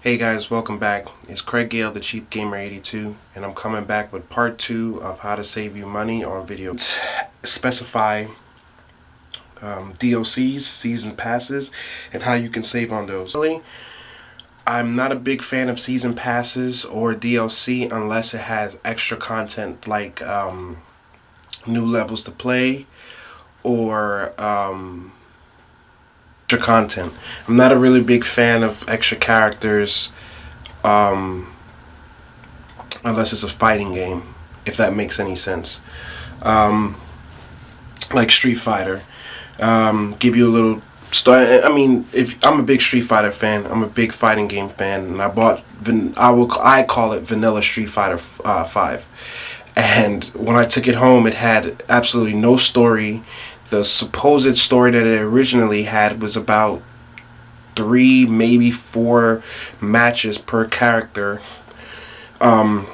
Hey guys, welcome back. It's Craig Gale, the Cheap Gamer 82, and I'm coming back with part 2 of how to save you money on video. Specify DLCs, season passes, and how you can save on those. Really, I'm not a big fan of season passes or DLC unless it has extra content like new levels to play or extra content. I'm not a really big fan of extra characters unless it's a fighting game, if that makes any sense. Like Street Fighter. Give you a little story. I mean, if I'm a big Street Fighter fan, I'm a big fighting game fan, and I bought I call it Vanilla Street Fighter 5. And when I took it home, it had absolutely no story. The supposed story that it originally had was about 3, maybe 4 matches per character. The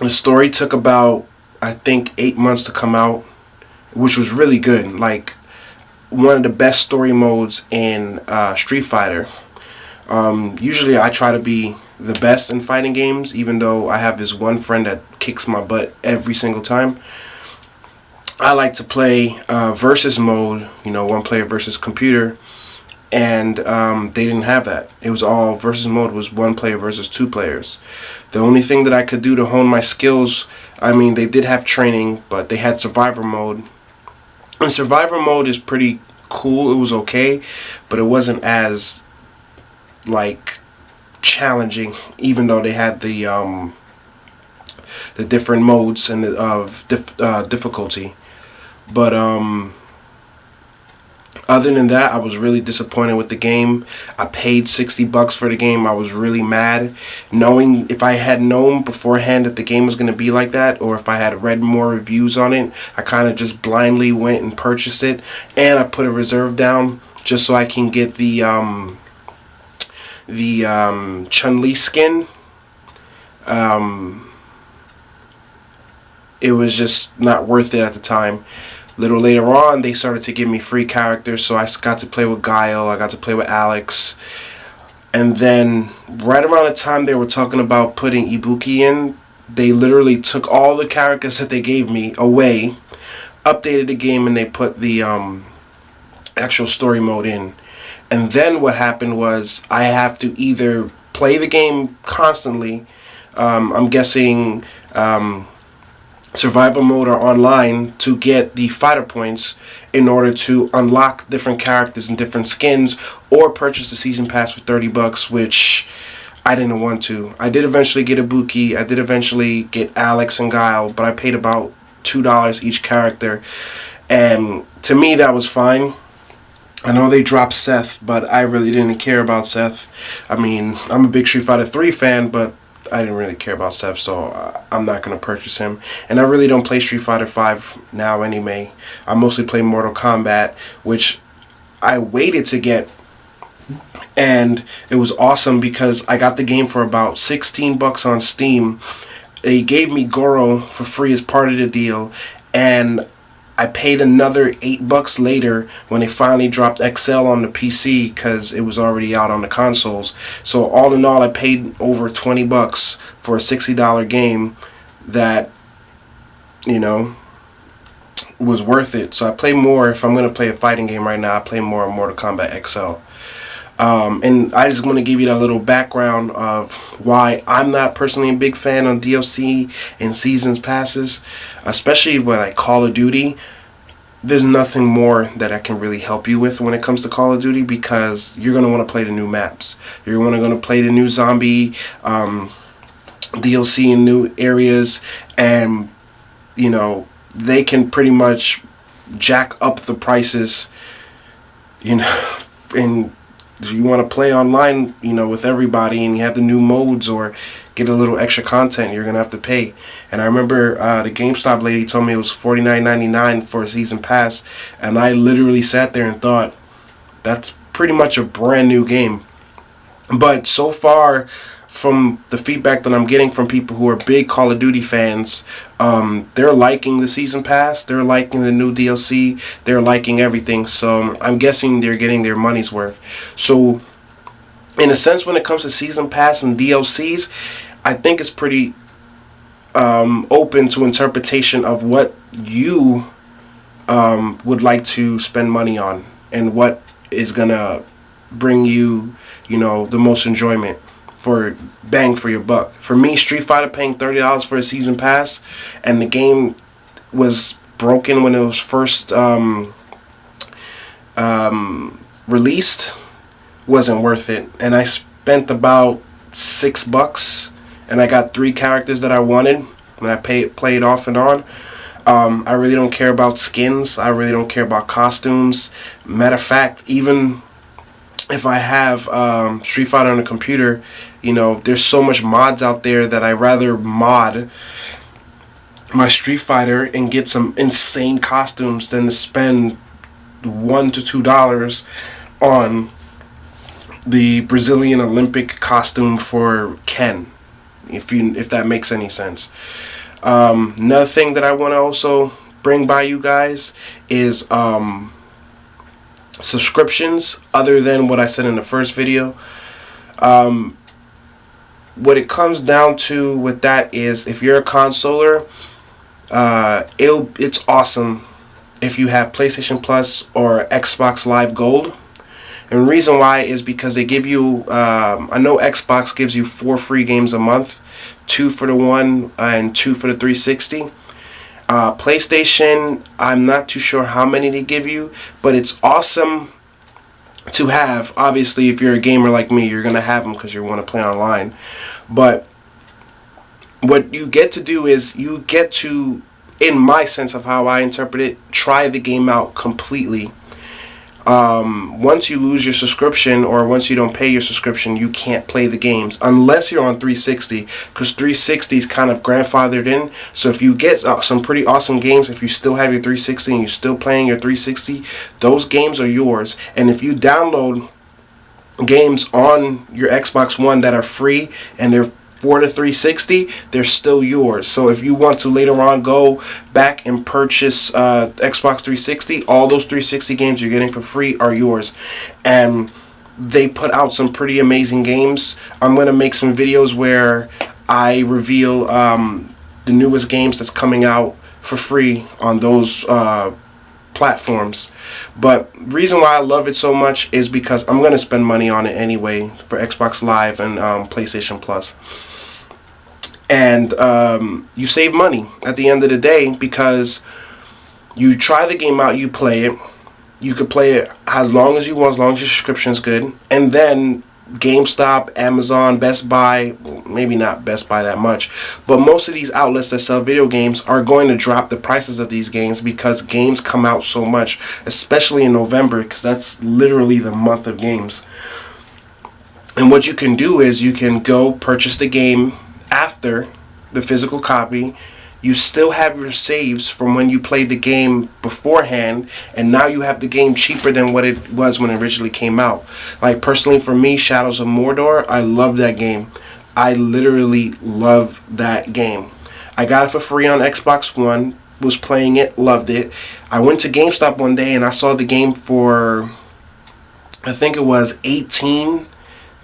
story took about, I think, 8 months to come out, which was really good. Like, one of the best story modes in Street Fighter. Usually I try to be the best in fighting games, even though I have this one friend that kicks my butt every single time. I like to play versus mode, you know, one player versus computer, and they didn't have that. It was all versus mode was one player versus 2 players. The only thing that I could do to hone my skills, I mean, they did have training, but they had survivor mode. And survivor mode is pretty cool. It was okay, but it wasn't as like challenging, even though they had the different modes and difficulty. But other than that, I was really disappointed with the game. I paid $60 for the game. I was really mad, knowing if I had known beforehand that the game was going to be like that, or if I had read more reviews on it, I kind of just blindly went and purchased it, and I put a reserve down just so I can get the Chun-Li skin. It was just not worth it at the time. A little later on, they started to give me free characters, so I got to play with Guile, I got to play with Alex. And then, right around the time they were talking about putting Ibuki in, they literally took all the characters that they gave me away, updated the game, and they put the actual story mode in. And then what happened was, I have to either play the game constantly, I'm guessing survival mode or online, to get the fighter points in order to unlock different characters and different skins, or purchase the season pass for $30, which I didn't want to. I did eventually get Ibuki, I did eventually get Alex and Guile, but I paid about $2 each character, and to me that was fine. I know they dropped Seth, but I really didn't care about Seth. I mean, I'm a big Street Fighter 3 fan, but I didn't really care about Seth, so I'm not going to purchase him. And I really don't play Street Fighter 5 now anyway. I mostly play Mortal Kombat, which I waited to get. And it was awesome because I got the game for about $16 on Steam. They gave me Goro for free as part of the deal. And I paid another $8 later when they finally dropped XL on the PC, because it was already out on the consoles. So all in all, I paid over $20 for a $60 game that, you know, was worth it. So I play more. If I'm going to play a fighting game right now, I play more Mortal Kombat XL. And I just want to give you that little background of why I'm not personally a big fan of DLC and seasons passes, especially with like Call of Duty. There's nothing more that I can really help you with when it comes to Call of Duty, because you're going to want to play the new maps. You're going to play the new zombie DLC in new areas, and you know, they can pretty much jack up the prices, you know, and if you want to play online, you know, with everybody, and you have the new modes or get a little extra content, you're gonna have to pay. And I remember the GameStop lady told me it was $49.99 for a season pass, and I literally sat there and thought, that's pretty much a brand new game. But so far, from the feedback that I'm getting from people who are big Call of Duty fans, they're liking the season pass, they're liking the new DLC, they're liking everything. So I'm guessing they're getting their money's worth. So in a sense, when it comes to season pass and DLCs, I think it's pretty open to interpretation of what you would like to spend money on and what is gonna bring you, you know, the most enjoyment for bang for your buck. For me, Street Fighter, paying $30 for a season pass, and the game was broken when it was first released, wasn't worth it. And I spent about $6, and I got 3 characters that I wanted, and I played off and on. I really don't care about skins. I really don't care about costumes. Matter of fact, even if I have Street Fighter on the computer, you know, there's so much mods out there that I rather mod my Street Fighter and get some insane costumes than to spend $1 to $2 on the Brazilian Olympic costume for Ken, if that makes any sense. Another thing that I want to also bring by you guys is subscriptions, other than what I said in the first video. What it comes down to with that is, if you're a consoler, it's awesome if you have PlayStation Plus or Xbox Live Gold. And the reason why is because they give you, I know Xbox gives you 4 free games a month, 2 for the One and 2 for the 360. PlayStation, I'm not too sure how many they give you, but it's awesome to have. Obviously, if you're a gamer like me, you're going to have them because you want to play online. But what you get to do is you get to, in my sense of how I interpret it, try the game out completely. Once you lose your subscription, or once you don't pay your subscription, you can't play the games unless you're on 360, because 360 is kind of grandfathered in. So if you get some pretty awesome games, if you still have your 360 and you're still playing your 360, those games are yours. And if you download games on your Xbox One that are free and they're for the 360, they're still yours. So if you want to later on go back and purchase Xbox 360, all those 360 games you're getting for free are yours. And they put out some pretty amazing games. I'm going to make some videos where I reveal the newest games that's coming out for free on those platforms. But reason why I love it so much is because I'm going to spend money on it anyway for Xbox Live and PlayStation Plus. And you save money at the end of the day, because you try the game out, you play it. You could play it as long as you want, as long as your subscription's good. And then GameStop, Amazon, Best Buy, well, maybe not Best Buy that much, but most of these outlets that sell video games are going to drop the prices of these games, because games come out so much, especially in November, because that's literally the month of games. And what you can do is you can go purchase the game after the physical copy. You still have your saves from when you played the game beforehand, and now you have the game cheaper than what it was when it originally came out. Like, personally for me, Shadows of Mordor, I love that game. I literally love that game. I got it for free on Xbox One, was playing it, loved it. I went to GameStop one day and I saw the game for, I think it was $18,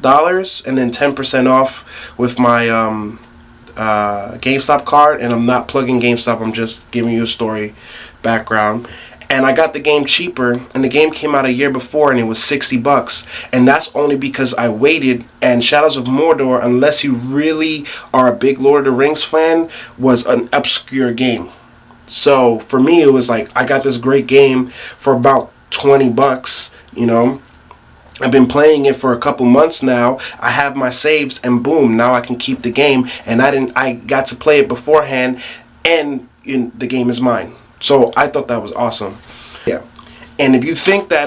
and then 10% off with my GameStop card. And I'm not plugging GameStop, I'm just giving you a story background. And I got the game cheaper, and the game came out a year before and it was $60. And that's only because I waited. And Shadows of Mordor, unless you really are a big Lord of the Rings fan, was an obscure game. So for me, it was like, I got this great game for about $20, you know. I've been playing it for a couple months now. I have my saves, and boom, now I can keep the game. And I got to play it beforehand, and the game is mine. So I thought that was awesome. Yeah. And if you think that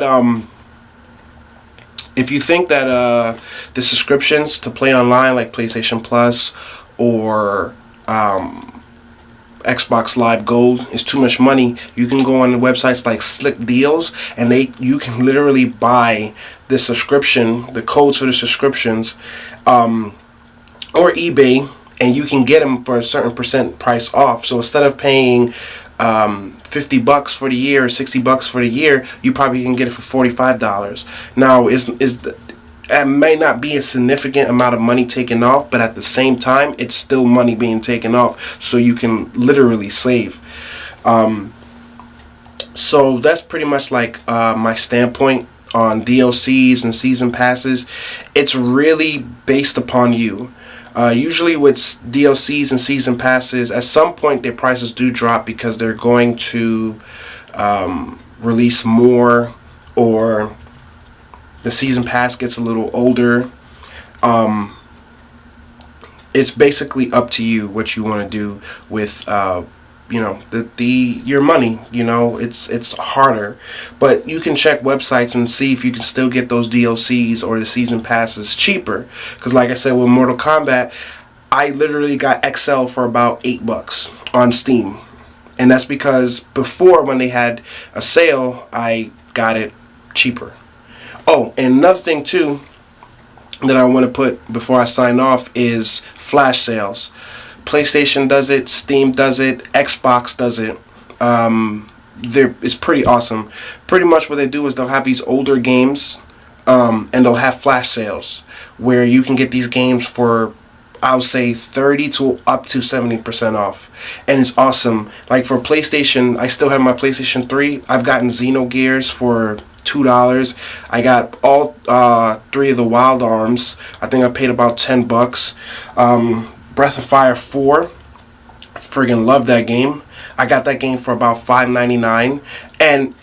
the subscriptions to play online, like PlayStation Plus or Xbox Live Gold, is too much money, you can go on the websites like Slick Deals, and you can literally buy the subscription, the codes for the subscriptions, or eBay, and you can get them for a certain percent price off. So instead of paying $50 for the year or $60 for the year, you probably can get it for $45. Now, It may not be a significant amount of money taken off, but at the same time, it's still money being taken off, so you can literally save. So that's pretty much like my standpoint on DLCs and season passes. It's really based upon you. Usually with DLCs and season passes, at some point their prices do drop because they're going to release more, or the season pass gets a little older. It's basically up to you what you want to do with you know, your money. You know, it's harder, but you can check websites and see if you can still get those DLCs or the season passes cheaper. Because like I said, with Mortal Kombat, I literally got XL for about $8 on Steam, and that's because before, when they had a sale, I got it cheaper. Oh, and another thing too that I want to put before I sign off is flash sales. PlayStation does it, Steam does it, Xbox does it. It's pretty awesome. Pretty much what they do is they'll have these older games, and they'll have flash sales where you can get these games for, I would say, 30 to up to 70% off. And it's awesome. Like for PlayStation, I still have my PlayStation 3. I've gotten Xenogears for $2. I got all 3 of the Wild Arms. I think I paid about $10. Breath of Fire 4, friggin' love that game. I got that game for about $5.99. And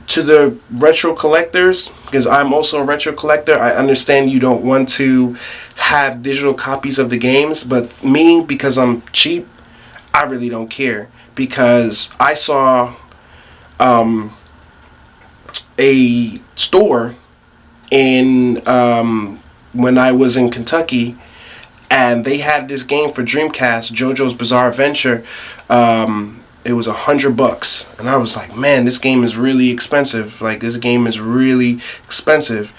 to the retro collectors, because I'm also a retro collector, I understand you don't want to have digital copies of the games, but me, because I'm cheap, I really don't care. Because I saw a store in when I was in Kentucky, and they had this game for Dreamcast, JoJo's Bizarre Adventure. It was $100, and I was like, man, this game is really expensive. Like, this game is really expensive.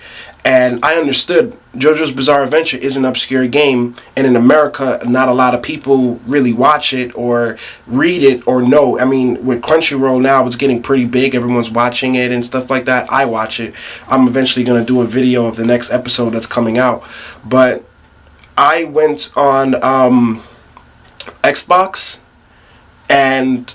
And I understood JoJo's Bizarre Adventure is an obscure game, and in America, not a lot of people really watch it or read it or know. I mean, with Crunchyroll now, it's getting pretty big. Everyone's watching it and stuff like that. I watch it. I'm eventually going to do a video of the next episode that's coming out. But I went on Xbox, and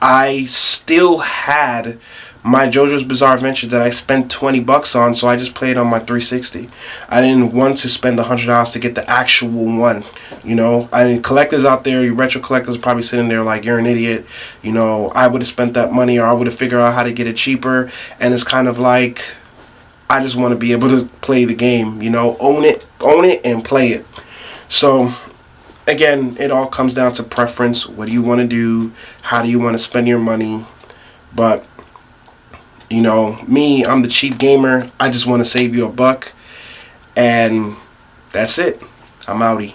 I still had my JoJo's Bizarre Adventure that I spent $20 on, so I just played on my 360. I didn't want to spend $100 to get the actual one. You know, I mean, collectors out there, you retro collectors, are probably sitting there like, you're an idiot. You know, I would have spent that money, or I would have figured out how to get it cheaper. And it's kind of like, I just want to be able to play the game. You know, own it, and play it. So again, it all comes down to preference. What do you want to do? How do you want to spend your money? But, you know, me, I'm the cheap gamer. I just want to save you $1. And that's it. I'm outie.